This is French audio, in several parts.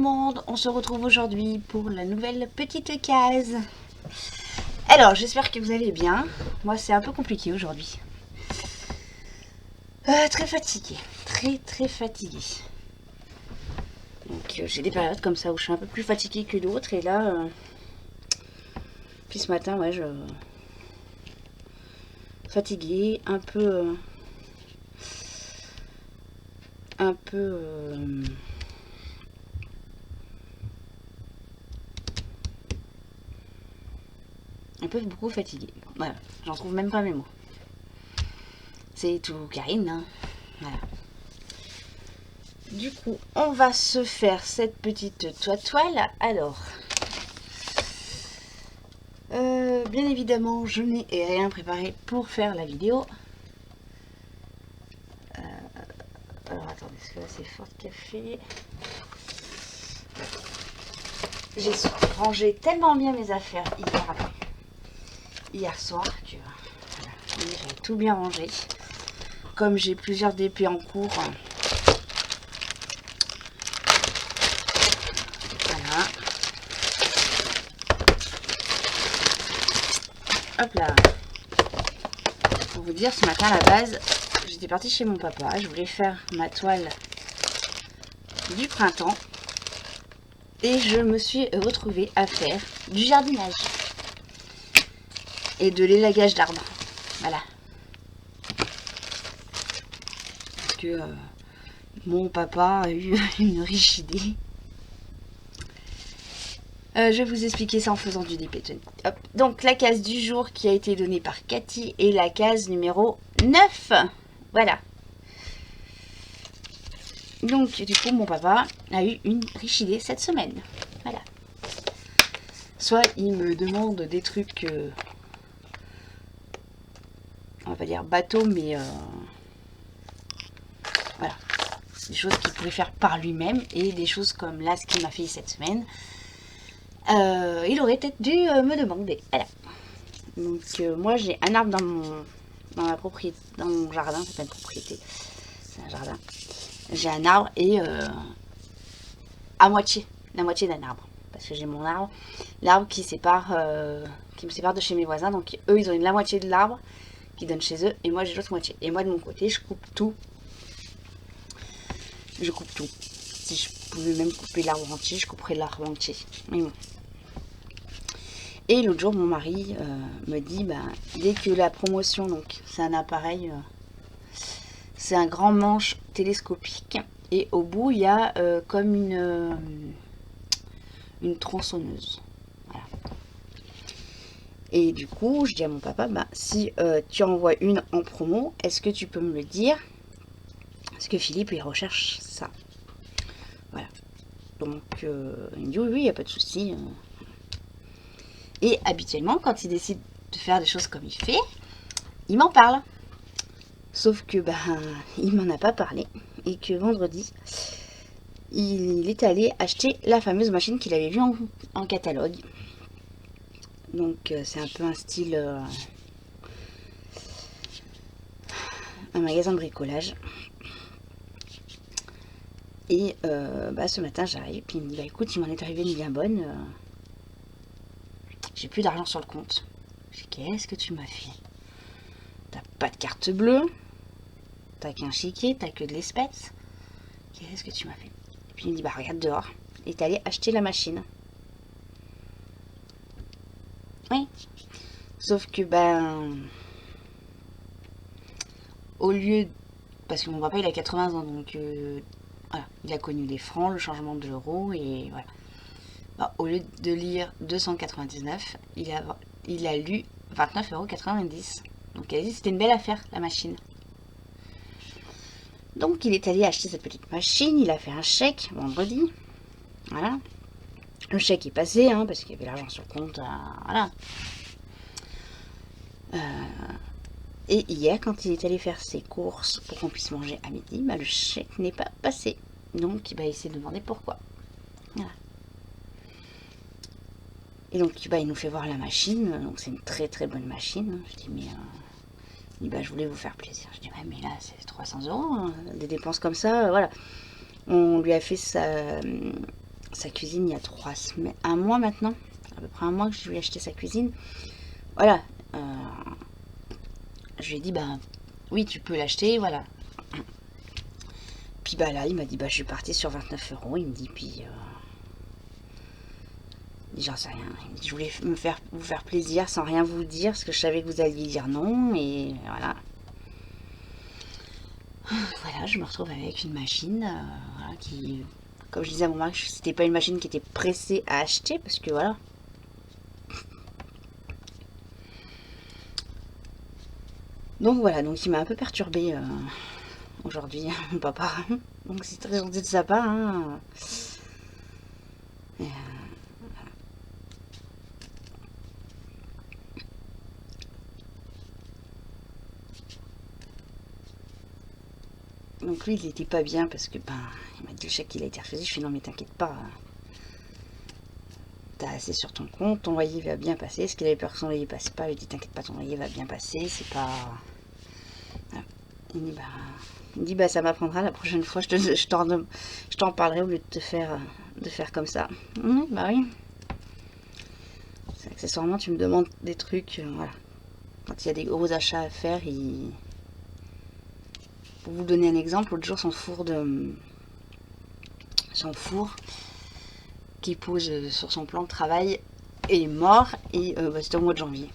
le monde, on se retrouve aujourd'hui pour la nouvelle petite case. Alors j'espère que vous allez bien. Moi c'est un peu compliqué aujourd'hui. Très fatiguée, très fatiguée. Donc j'ai des périodes comme ça où je suis un peu plus fatiguée que d'autres et là puis ce matin ouais je fatiguée, un peu un peu beaucoup fatiguée. Voilà, j'en trouve même pas mes mots. C'est tout Karine, hein. Voilà. Du coup, on va se faire cette petite toile. Alors, bien évidemment, je n'ai rien préparé pour faire la vidéo. Alors, attendez, parce que là, c'est fort de café. J'ai rangé tellement bien mes affaires hier soir que voilà, j'ai tout bien rangé. Comme j'ai plusieurs DP en cours, voilà. Hop là. Pour vous dire, ce matin à la base, j'étais partie chez mon papa. Je voulais faire ma toile du printemps. Et je me suis retrouvée à faire du jardinage. Et de l'élagage d'arbres. Voilà. Parce que mon papa a eu une riche idée. Je vais vous expliquer ça en faisant du DP. Hop. Donc la case du jour qui a été donnée par Cathy est la case numéro 9. Voilà. Donc du coup mon papa a eu une riche idée cette semaine. Voilà. Soit il me demande des trucs, on va pas dire bateau, mais voilà. Des choses qu'il pouvait faire par lui-même et des choses comme là ce qu'il m'a fait cette semaine. Il aurait peut-être dû me demander. Voilà. Donc moi j'ai un arbre dans ma propriété, dans mon jardin, c'est pas une propriété, c'est un jardin. J'ai un arbre et à moitié, la moitié d'un arbre. Parce que j'ai mon arbre, l'arbre qui me sépare de chez mes voisins. Donc eux ils ont la moitié de l'arbre qui donne chez eux et moi j'ai l'autre moitié. Et moi de mon côté je coupe tout. Je coupe tout. Si je pouvais même couper l'arbre entier, je couperais l'arbre entier. Mais bon. Et l'autre jour, mon mari me dit, dès que la promotion, donc c'est un appareil, c'est un grand manche télescopique, et au bout, il y a comme une tronçonneuse. Voilà. Et du coup, je dis à mon papa, si tu envoies une en promo, est-ce que tu peux me le dire? Parce que Philippe, il recherche ça. Voilà. Donc, il me dit, oui, il n'y a pas de souci. Et habituellement, quand il décide de faire des choses comme il fait, il m'en parle. Sauf que il m'en a pas parlé. Et que vendredi, il est allé acheter la fameuse machine qu'il avait vue en catalogue. Donc c'est un peu un style... un magasin de bricolage. Et ce matin j'arrive, puis il me dit, écoute, il m'en est arrivé une bien bonne. J'ai plus d'argent sur le compte. Je dis, qu'est-ce que tu m'as fait? T'as pas de carte bleue, t'as qu'un chéquier, t'as que de l'espèce. Qu'est-ce que tu m'as fait? Et puis il me dit, regarde dehors. Il est allé acheter la machine. Oui. Sauf que au lieu... Parce que mon papa il a 80 ans, donc voilà, il a connu les francs, le changement de l'euro, et voilà. Au lieu de lire 299, il a lu 29,90 €. Donc il a dit c'était une belle affaire, la machine. Donc il est allé acheter cette petite machine, il a fait un chèque vendredi. Voilà. Le chèque est passé, parce qu'il y avait l'argent sur le compte. Voilà. Et hier, quand il est allé faire ses courses pour qu'on puisse manger à midi, le chèque n'est pas passé. Donc il s'est demandé pourquoi. Voilà. Et donc il nous fait voir la machine. Donc c'est une très bonne machine. Je dis mais je voulais vous faire plaisir. Je dis ouais, mais là c'est 300 €, des dépenses comme ça, voilà. On lui a fait sa cuisine il y a 3 semaines, un mois maintenant, à peu près un mois que je lui ai acheté sa cuisine. Voilà, je lui ai dit bah oui tu peux l'acheter, voilà. Puis bah là il m'a dit bah je suis partie sur 29 €, il me dit puis j'en sais rien, il me dit je voulais vous faire plaisir sans rien vous dire parce que je savais que vous alliez dire non et voilà. Voilà, je me retrouve avec une machine voilà, qui, comme je disais à mon mari, c'était pas une machine qui était pressée à acheter parce que voilà. Donc voilà, donc il m'a un peu perturbé aujourd'hui, mon papa. Donc c'est très gentil de sa part. Hein. Et, donc lui, il était pas bien parce que ben, il m'a dit le chèque qu'il a été refusé. Je lui ai dit non mais t'inquiète pas, t'as assez sur ton compte, ton loyer va bien passer. Est-ce qu'il avait peur que son loyer passe pas? Il dit t'inquiète pas, ton loyer va bien passer, c'est pas. Voilà. Il dit bah ça m'apprendra la prochaine fois, je t'en parlerai au lieu de faire comme ça. Bah oui. Accessoirement tu me demandes des trucs, voilà. Quand il y a des gros achats à faire, pour vous donner un exemple, l'autre jour son four qui pose sur son plan de travail est mort et bah, c'était au mois de janvier.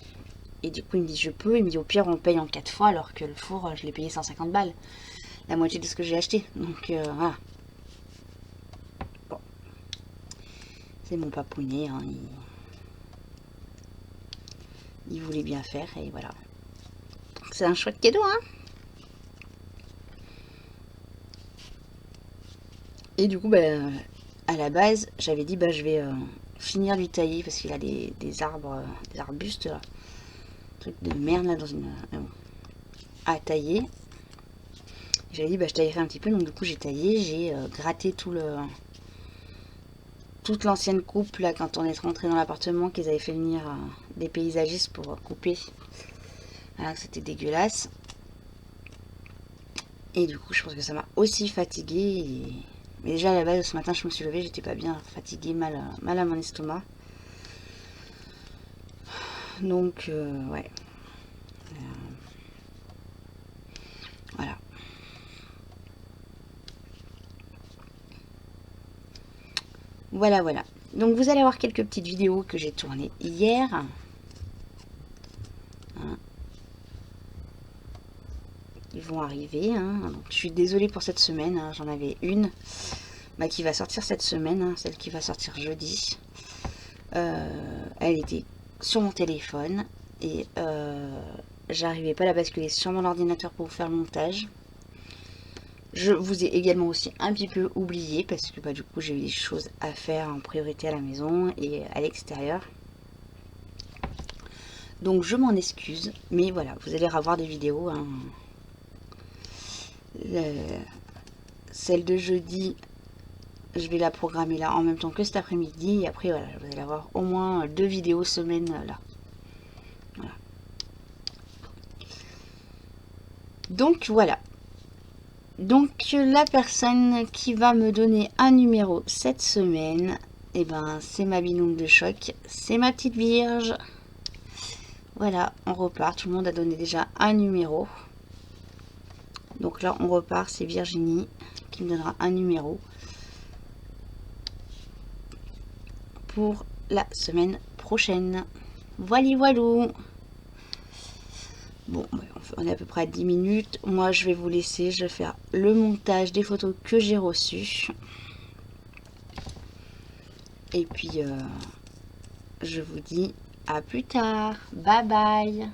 Et du coup il me dit je peux, il me dit au pire on le paye en 4 fois alors que le four je l'ai payé 150 balles. La moitié de ce que j'ai acheté. Donc voilà. Bon. C'est mon papounet, hein, il voulait bien faire et voilà. C'est un chouette cadeau, hein. Et du coup, bah, à la base, j'avais dit bah je vais finir de lui tailler parce qu'il a des arbres, des arbustes là. Truc de merde là dans une. À tailler. J'avais dit bah je taillerai un petit peu, donc du coup j'ai taillé, j'ai gratté toute l'ancienne coupe là quand on est rentré dans l'appartement qu'ils avaient fait venir des paysagistes pour couper. Voilà, c'était dégueulasse. Et du coup je pense que ça m'a aussi fatiguée. Mais déjà à la base ce matin je me suis levée, j'étais pas bien fatiguée, mal à mon estomac. Donc ouais. Voilà. Voilà. Donc vous allez avoir quelques petites vidéos que j'ai tournées hier. Hein. Ils vont arriver. Hein. Donc, je suis désolée pour cette semaine. Hein. J'en avais une bah, qui va sortir cette semaine. Hein. Celle qui va sortir jeudi. Elle était sur mon téléphone. Et j'arrivais pas à la basculer sur mon ordinateur pour vous faire le montage. Je vous ai également aussi un petit peu oublié parce que bah, du coup j'ai eu des choses à faire en priorité à la maison et à l'extérieur. Donc je m'en excuse, mais voilà, vous allez revoir des vidéos. Hein. Celle de jeudi, je vais la programmer là en même temps que cet après-midi. Et après voilà, vous allez avoir au moins 2 vidéos semaine là. Voilà. Donc voilà. Donc la personne qui va me donner un numéro cette semaine, et ben c'est ma binôme de choc, c'est ma petite Vierge. Voilà, on repart, tout le monde a donné déjà un numéro. Donc là on repart, c'est Virginie qui me donnera un numéro pour la semaine prochaine. Voilou. Bon, on est à peu près à 10 minutes. Moi, je vais vous laisser. Je vais faire le montage des photos que j'ai reçues. Et puis, je vous dis à plus tard. Bye bye.